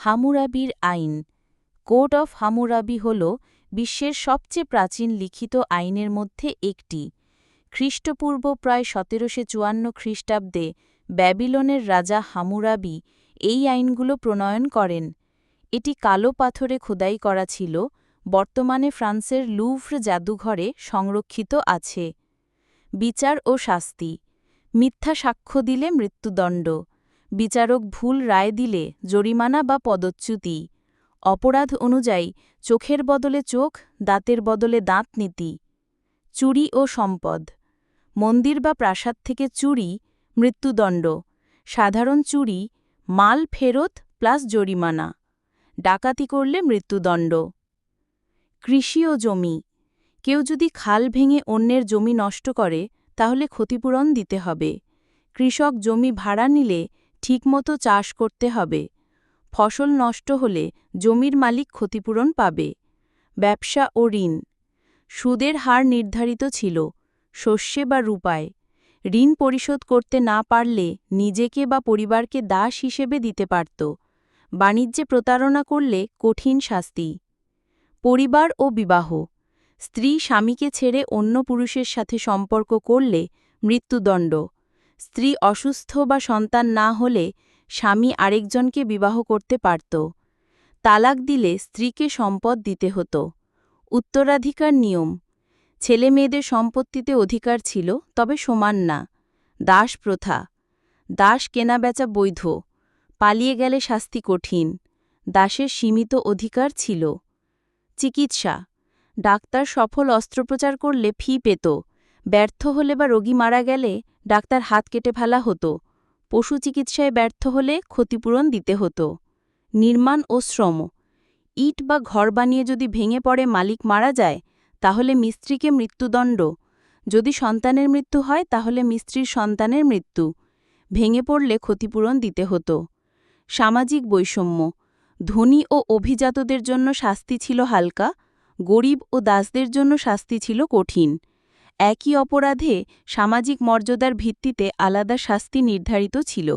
হামুরাবির আইন। Code of হামুরাবি হল বিশ্বের সবচেয়ে প্রাচীন লিখিত আইনের মধ্যে একটি। খ্রিস্টপূর্ব প্রায় ১৭৫৪ খ্রিস্টাব্দে ব্যাবিলনের রাজা হামুরাবি এই আইনগুলো প্রণয়ন করেন। এটি কালো পাথরে খোদাই করা ছিল, বর্তমানে ফ্রান্সের লুভ্র জাদুঘরে সংরক্ষিত আছে। বিচার ও শাস্তি। মিথ্যা সাক্ষ্য দিলে মৃত্যুদণ্ড। বিচারক ভুল রায় দিলে জরিমানা বা পদচ্যুতি। অপরাধ অনুযায়ী চোখের বদলে চোখ, দাঁতের বদলে দাঁত নীতি। চুরি ও সম্পদ। মন্দির বা প্রাসাদ থেকে চুরি, মৃত্যুদণ্ড। সাধারণ চুরি, মাল ফেরত প্লাস জরিমানা। ডাকাতি করলে মৃত্যুদণ্ড। কৃষি ও জমি। কেউ যদি খাল ভেঙে অন্যের জমি নষ্ট করে তাহলে ক্ষতিপূরণ দিতে হবে। কৃষক জমি ভাড়া নিলে ঠিকমতো চাষ করতে হবে। ফসল নষ্ট হলে জমির মালিক ক্ষতিপূরণ পাবে। ব্যবসা ও ঋণ। সুদের হার নির্ধারিত ছিল, শস্যে বা রূপায়। ঋণ পরিশোধ করতে না পারলে নিজেকে বা পরিবারকে দাস হিসেবে দিতে পারত। বাণিজ্যে প্রতারণা করলে কঠিন শাস্তি। পরিবার ও বিবাহ। স্ত্রী স্বামীকে ছেড়ে অন্য পুরুষের সাথে সম্পর্ক করলে মৃত্যুদণ্ড। স্ত্রী অসুস্থ বা সন্তান না হলে স্বামী আরেকজনকে বিবাহ করতে পারত। তালাক দিলে স্ত্রীকে সম্পদ দিতে হতো। উত্তরাধিকার নিয়ম। ছেলে মেয়েদের সম্পত্তিতে অধিকার ছিল, তবে সমান না। দাস প্রথা। দাস কেনাবেচা বৈধ। পালিয়ে গেলে শাস্তি কঠিন। দাসের সীমিত অধিকার ছিল। চিকিৎসা। ডাক্তার সফল অস্ত্রোপচার করলে ফি পেত। ব্যর্থ হলে বা রোগী মারা গেলে ডাক্তার হাত কেটে ফেলা হতো। পশু চিকিৎসায় ব্যর্থ হলে ক্ষতিপূরণ দিতে হতো। নির্মাণ ও শ্রম। ইট বা ঘর বানিয়ে যদি ভেঙে পড়ে মালিক মারা যায় তাহলে মিস্ত্রিকে মৃত্যুদণ্ড। যদি সন্তানের মৃত্যু হয় তাহলে মিস্ত্রির সন্তানের মৃত্যু। ভেঙে পড়লে ক্ষতিপূরণ দিতে হতো। সামাজিক বৈষম্য। ধনী ও অভিজাতদের জন্য শাস্তি ছিল হালকা, গরিব ও দাসদের জন্য শাস্তি ছিল কঠিন। একই অপরাধে সামাজিক মর্যাদার ভিত্তিতে আলাদা শাস্তি নির্ধারিত ছিল।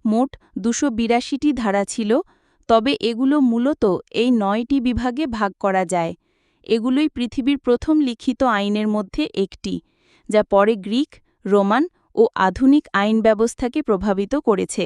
মোট ২৮২টি ধারা ছিল, তবে এগুলো মূলত এই ৯টি বিভাগে ভাগ করা যায়। এগুলোই পৃথিবীর প্রথম লিখিত আইনের মধ্যে একটি, যা পরে গ্রিক, রোমান ও আধুনিক আইন ব্যবস্থাকে প্রভাবিত করেছে।